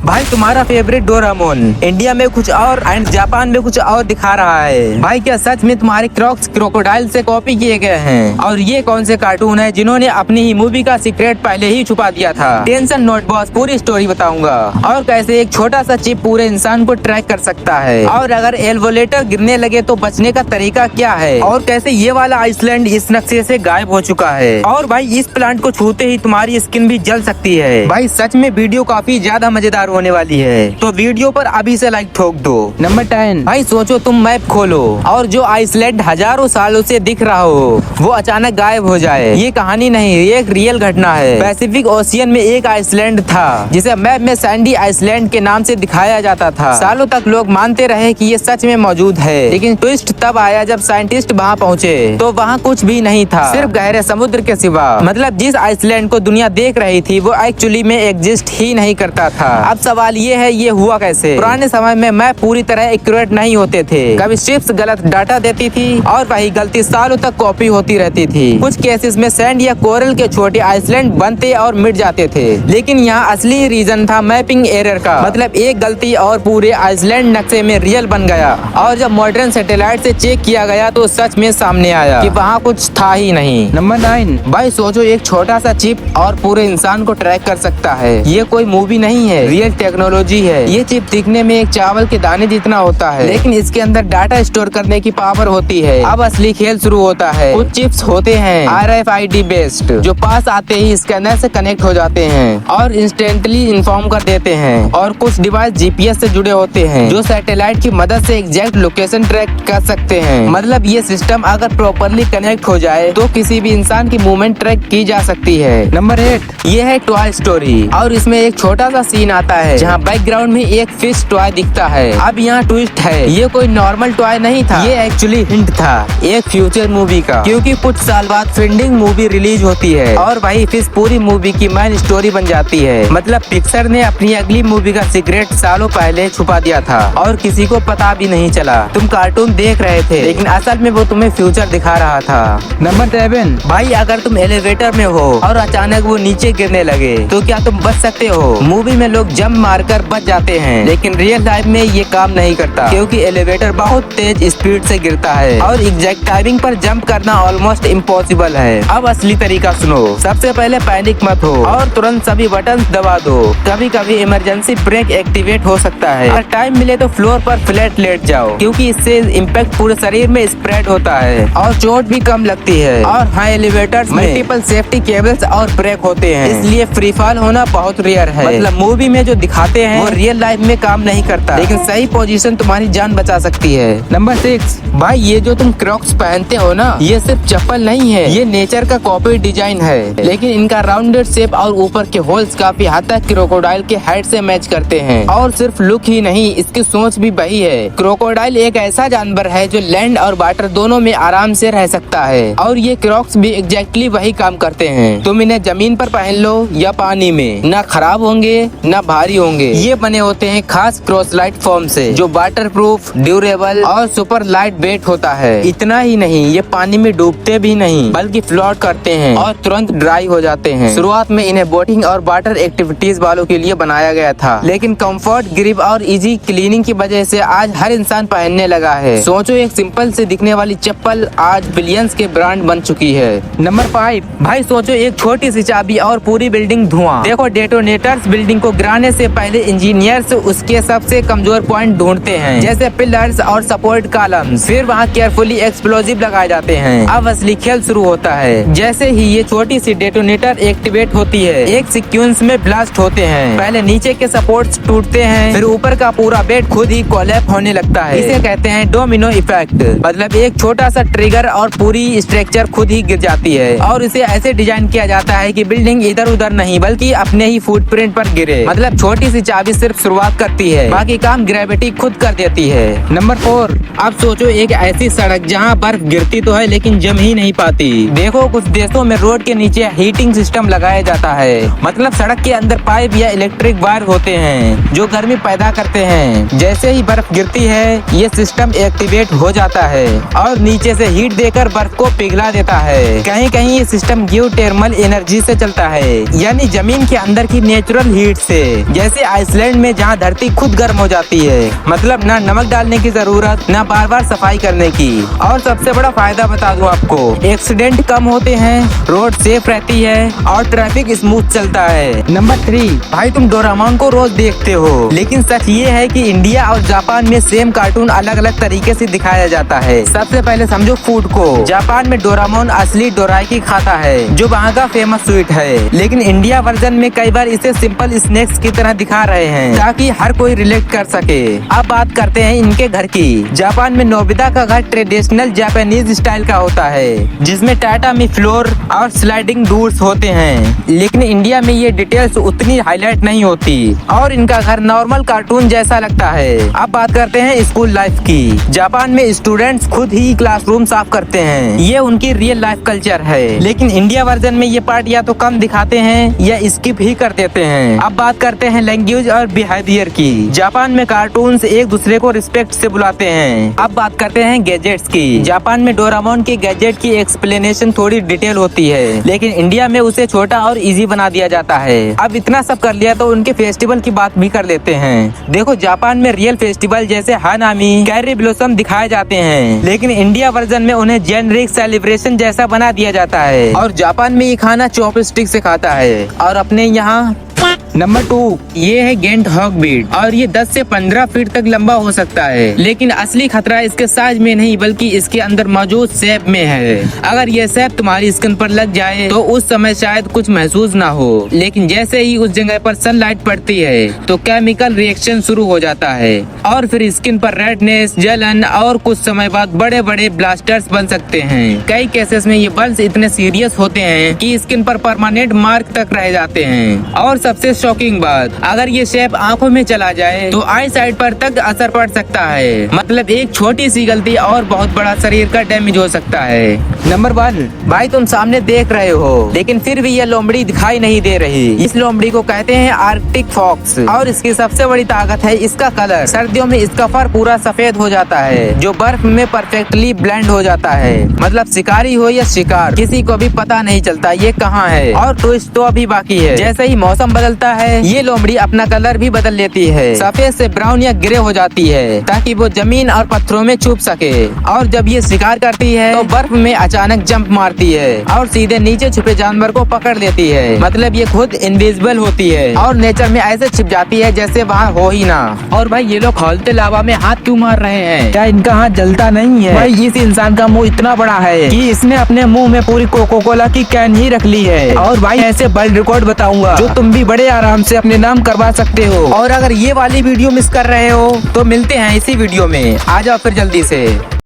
भाई तुम्हारा favourite Doraemon India में कुछ और एंड जापान में कुछ और दिखा रहा है। भाई क्या सच में तुम्हारे क्रॉक्स क्रोकोडाइल से कॉपी किए गए हैं? और ये कौन से कार्टून है जिन्होंने अपनी ही मूवी का सीक्रेट पहले ही छुपा दिया था? टेंशन नोट बॉस, पूरी स्टोरी बताऊंगा और कैसे एक छोटा सा चिप पूरे इंसान को ट्रैक कर सकता है, और अगर एलिवेटर गिरने लगे तो बचने का तरीका क्या है, और कैसे ये वाला आइसलैंड इस नक्शे से गायब हो चुका है, और भाई इस प्लांट को छूते ही तुम्हारी स्किन भी जल सकती है। भाई सच में वीडियो काफी ज्यादा मजेदार होने वाली है, तो वीडियो पर अभी से लाइक ठोक दो। नंबर 10, भाई सोचो तुम मैप खोलो और जो आइसलैंड हजारों सालों से दिख रहा हो वो अचानक गायब हो जाए। ये कहानी नहीं, ये एक रियल घटना है। पैसिफिक ओशियन में एक आइसलैंड था जिसे मैप में सैंडी आइसलैंड के नाम से दिखाया जाता था। सालों तक लोग मानते रहे कि ये सच में मौजूद है, लेकिन ट्विस्ट तब आया जब साइंटिस्ट वहाँ पहुँचे तो वहाँ कुछ भी नहीं था, सिर्फ गहरे समुद्र के सिवा। मतलब जिस आइसलैंड को दुनिया देख रही थी वो एक्चुअली में एग्जिस्ट ही नहीं करता था। अब सवाल ये है, ये हुआ कैसे? पुराने समय में मैप पूरी तरह एक्यूरेट नहीं होते थे, कभी शिप्स गलत डाटा देती थी और वही गलती सालों तक कॉपी होती रहती थी। कुछ केसेस में सैंड या कोरल के छोटे आइसलैंड बनते और मिट जाते थे, लेकिन यहाँ असली रीजन था मैपिंग एरर का। मतलब एक गलती और पूरे आइसलैंड नक्शे में रियल बन गया, और जब मॉडर्न सैटेलाइट से चेक किया गया तो सच में सामने आया कि वहाँ कुछ था ही नहीं। नंबर 9, भाई सोचो एक छोटा सा चिप और पूरे इंसान को ट्रैक कर सकता है। ये कोई मूवी नहीं है, रियल टेक्नोलॉजी है। ये चिप दिखने में एक चावल के दाने जितना होता है, लेकिन इसके अंदर डाटा स्टोर करने की पावर होती है। अब असली खेल शुरू होता है। कुछ चिप्स होते हैं RFID बेस्ड, जो पास आते ही स्कैनर से कनेक्ट हो जाते हैं और इंस्टेंटली इन्फॉर्म कर देते हैं, और कुछ डिवाइस GPS से जुड़े होते हैं जो सैटेलाइट की मदद से एग्जैक्ट लोकेशन ट्रैक कर सकते हैं। मतलब ये सिस्टम अगर प्रॉपरली कनेक्ट हो जाए तो किसी भी इंसान की मूवमेंट ट्रैक की जा सकती है। नंबर 8, ये है टॉय स्टोरी, और इसमें एक छोटा सा सीन आता है जहाँ बैकग्राउंड में एक फिश टॉय दिखता है। अब यहाँ ट्विस्ट है, ये कोई नॉर्मल टॉय नहीं था, ये एक्चुअली हिंट था एक फ्यूचर मूवी का, क्योंकि कुछ साल बाद फिंडिंग मूवी रिलीज होती है और वही फिश पूरी मूवी की मेन स्टोरी बन जाती है। मतलब पिक्सर ने अपनी अगली मूवी का सीक्रेट सालों पहले छुपा दिया था और किसी को पता भी नहीं चला। तुम कार्टून देख रहे थे, लेकिन असल में वो तुम्हें फ्यूचर दिखा रहा था। नंबर 7, भाई अगर तुम एलिवेटर में हो और अचानक वो नीचे गिरने लगे तो क्या तुम बच सकते हो? मूवी में लोग जंप मारकर बच जाते हैं, लेकिन रियल लाइफ में ये काम नहीं करता, क्योंकि एलिवेटर बहुत तेज स्पीड से गिरता है और एग्जैक्ट टाइमिंग पर जंप करना ऑलमोस्ट इम्पॉसिबल है। अब असली तरीका सुनो। सबसे पहले पैनिक मत हो और तुरंत सभी बटन दबा दो। कभी कभी इमरजेंसी ब्रेक एक्टिवेट हो सकता है। अगर टाइम मिले तो फ्लोर पर फ्लैट लेट जाओ, क्योंकि इससे इम्पैक्ट पूरे शरीर में स्प्रेड होता है और चोट भी कम लगती है। और हाँ, एलिवेटर्स में मल्टीपल सेफ्टी केबल्स और ब्रेक होते हैं, इसलिए फ्री फॉल होना बहुत रेयर है। मतलब मूवी में जो दिखाते हैं वो रियल लाइफ में काम नहीं करता, लेकिन सही पोजीशन तुम्हारी जान बचा सकती है। नंबर 6, भाई ये जो तुम क्रॉक्स पहनते हो ना, ये सिर्फ चप्पल नहीं है, ये नेचर का कॉपी डिजाइन है, लेकिन इनका राउंडेड शेप और ऊपर के होल्स काफी हद तक क्रोकोडाइल के हाइट से मैच करते हैं। और सिर्फ लुक ही नहीं, इसकी सोच भी वही है। क्रोकोडाइल एक ऐसा जानवर है जो लैंड और वाटर दोनों में आराम से रह सकता है, और ये क्रॉक्स भी एग्जैक्टली वही काम करते हैं। तुम इन्हें जमीन पर पहन लो या पानी में, ना खराब होंगे ना भारी होंगे। ये बने होते हैं खास क्रॉसलाइट फोम से, जो वाटर प्रूफ, ड्यूरेबल और सुपर लाइट वेट होता है। इतना ही नहीं, ये पानी में डूबते भी नहीं बल्कि फ्लोट करते हैं और तुरंत ड्राई हो जाते हैं। शुरुआत में इन्हें बोटिंग और वाटर एक्टिविटीज वालों के लिए बनाया गया था, लेकिन कंफर्ट, ग्रिप और इजी क्लीनिंग की वजह से आज हर इंसान पहनने लगा है। सोचो एक सिंपल से दिखने वाली चप्पल आज बिलियंस के ब्रांड बन चुकी है। नंबर 5, भाई सोचो एक छोटी सी चाबी और पूरी बिल्डिंग धुआं। देखो डेटोनेटर्स बिल्डिंग को गिराने से पहले इंजीनियर्स उसके सबसे कमजोर पॉइंट ढूंढते हैं, जैसे पिलर्स और सपोर्ट कॉलम्स। फिर वहाँ केयरफुली एक्सप्लोजिव लगाए जाते हैं। अब असली खेल शुरू होता है। जैसे ही ये छोटी सी डेटोनेटर एक्टिवेट होती है, एक सीक्वेंस में ब्लास्ट होते हैं। पहले नीचे के सपोर्ट्स टूटते हैं, फिर ऊपर का पूरा बेड खुद ही कोलैप्स होने लगता है। इसे कहते हैं डोमिनो इफेक्ट। मतलब एक छोटा सा ट्रिगर और पूरी स्ट्रक्चर खुद ही गिर जाती है। और इसे ऐसे डिजाइन किया जाता है कि बिल्डिंग इधर उधर नहीं बल्कि अपने ही फुटप्रिंट पर गिरे। मतलब छोटी सी चाबी सिर्फ शुरुआत करती है, बाकी काम ग्रेविटी खुद कर देती है। नंबर 4, अब सोचो एक ऐसी सड़क जहाँ बर्फ गिरती तो है लेकिन जम ही नहीं पाती। देखो कुछ देशों में रोड के नीचे हीटिंग सिस्टम लगाया जाता है। मतलब सड़क के अंदर पाइप या इलेक्ट्रिक वायर होते हैं जो गर्मी पैदा करते हैं। जैसे ही बर्फ गिरती है ये सिस्टम एक्टिवेट हो जाता है और नीचे से हीट देकर बर्फ को पिघला देता है। कहीं कहीं ये सिस्टम जियोथर्मल एनर्जी से चलता है, यानी जमीन के अंदर की नेचुरल हीट से, जैसे आइसलैंड में जहाँ धरती खुद गर्म हो जाती है, मतलब ना नमक डालने की जरूरत, ना बार बार सफाई करने की। और सबसे बड़ा फायदा बता दूं आपको, एक्सीडेंट कम होते हैं, रोड सेफ रहती है और ट्रैफिक स्मूथ चलता है। नंबर 3, भाई तुम डोरेमोन को रोज देखते हो, लेकिन सच ये है कि इंडिया और जापान में सेम कार्टून अलग अलग तरीके से दिखाया जाता है। सबसे पहले समझो फूड को। जापान में डोरेमोन असली डोराएकी खाता है, जो वहाँ का फेमस स्वीट है, लेकिन इंडिया वर्जन में कई बार इसे सिंपल स्नैक्स की तरह दिखा रहे हैं ताकि हर कोई रिलेट कर सके। अब बात करते हैं इनके घर की। जापान में नोबिता का घर ट्रेडिशनल जापानीज स्टाइल का होता है, जिसमें टाटा में फ्लोर और स्लाइडिंग डोर्स होते हैं, लेकिन इंडिया में ये डिटेल्स उतनी हाईलाइट नहीं होती और इनका घर नॉर्मल कार्टून जैसा लगता है। अब बात करते हैं स्कूल लाइफ की। जापान में स्टूडेंट्स खुद ही क्लासरूम साफ करते हैं, ये उनकी रियल लाइफ कल्चर है, लेकिन इंडिया वर्जन में ये पार्ट या तो कम दिखाते हैं या स्किप ही कर देते हैं। अब बात करते हैं लैंग्वेज और बिहेवियर की। जापान में कार्टून्स एक दूसरे को रिस्पेक्ट से बुलाते हैं। अब बात करते हैं गैजेट्स की। जापान में डोरेमोन के गैजेट की एक्सप्लेनेशन थोड़ी डिटेल होती है, लेकिन इंडिया में उसे छोटा और इजी बना दिया जाता है। अब इतना सब कर लिया तो उनके फेस्टिवल की बात भी कर लेते हैं। देखो, जापान में रियल फेस्टिवल जैसे हानामी, कैरी ब्लॉसम दिखाए जाते हैं, लेकिन इंडिया वर्जन में उन्हें जेनरिक सेलिब्रेशन जैसा बना दिया जाता है। और जापान में ये खाना चॉपस्टिक से खाता है और अपने यहाँ। नंबर 2, ये है गेंट हॉगबीट और ये 10 से 15 फीट तक लंबा हो सकता है, लेकिन असली खतरा इसके साइज में नहीं बल्कि इसके अंदर मौजूद शेप में है। अगर ये शेप तुम्हारी स्किन पर लग जाए तो उस समय शायद कुछ महसूस ना हो, लेकिन जैसे ही उस जगह पर सनलाइट पड़ती है तो केमिकल रिएक्शन शुरू हो जाता है और फिर स्किन पर रेडनेस, जलन और कुछ समय बाद बड़े बड़े ब्लास्टर्स बन सकते हैं। कई केसेस में ये बर्न्स इतने सीरियस होते हैं कि स्किन पर परमानेंट मार्क तक रह जाते हैं। और सबसे शॉकिंग बात, अगर ये शेप आंखों में चला जाए तो आई साइट पर तक असर पड़ सकता है, मतलब एक छोटी सी गलती और बहुत बड़ा शरीर का डैमेज हो सकता है। नंबर 1, भाई तुम सामने देख रहे हो, लेकिन फिर भी ये लोमड़ी दिखाई नहीं दे रही। इस लोमड़ी को कहते हैं आर्कटिक फॉक्स और इसकी सबसे बड़ी ताकत है इसका कलर। सर्दियों में इसका फर पूरा सफेद हो जाता है, जो बर्फ में परफेक्टली ब्लेंड हो जाता है, मतलब शिकारी हो या शिकार, किसी को भी पता नहीं चलता ये कहाँ है। और ट्विस्ट तो अभी बाकी है। जैसे ही मौसम बदलता है ये लोमड़ी अपना कलर भी बदल लेती है, सफेद से ब्राउन या ग्रे हो जाती है ताकि वो जमीन और पत्थरों में छुप सके। और जब ये शिकार करती है तो बर्फ में अचानक जंप मारती है और सीधे नीचे छुपे जानवर को पकड़ लेती है, मतलब ये खुद इनविजिबल होती है और नेचर में ऐसे छिप जाती है जैसे वहाँ हो ही ना। और भाई ये लोग खौलते लावा में हाथ क्यों मार रहे हैं? क्या इनका हाथ जलता नहीं है? भाई इस इंसान का मुंह इतना बड़ा है कि इसने अपने मुंह में पूरी कोको कोला की कैन ही रख ली है। और भाई ऐसे वर्ल्ड रिकॉर्ड बताऊंगा जो तुम भी बड़े आराम से अपने नाम करवा सकते हो। और अगर ये वाली वीडियो मिस कर रहे हो तो मिलते हैं इसी वीडियो में, आ जाओ फिर जल्दी से।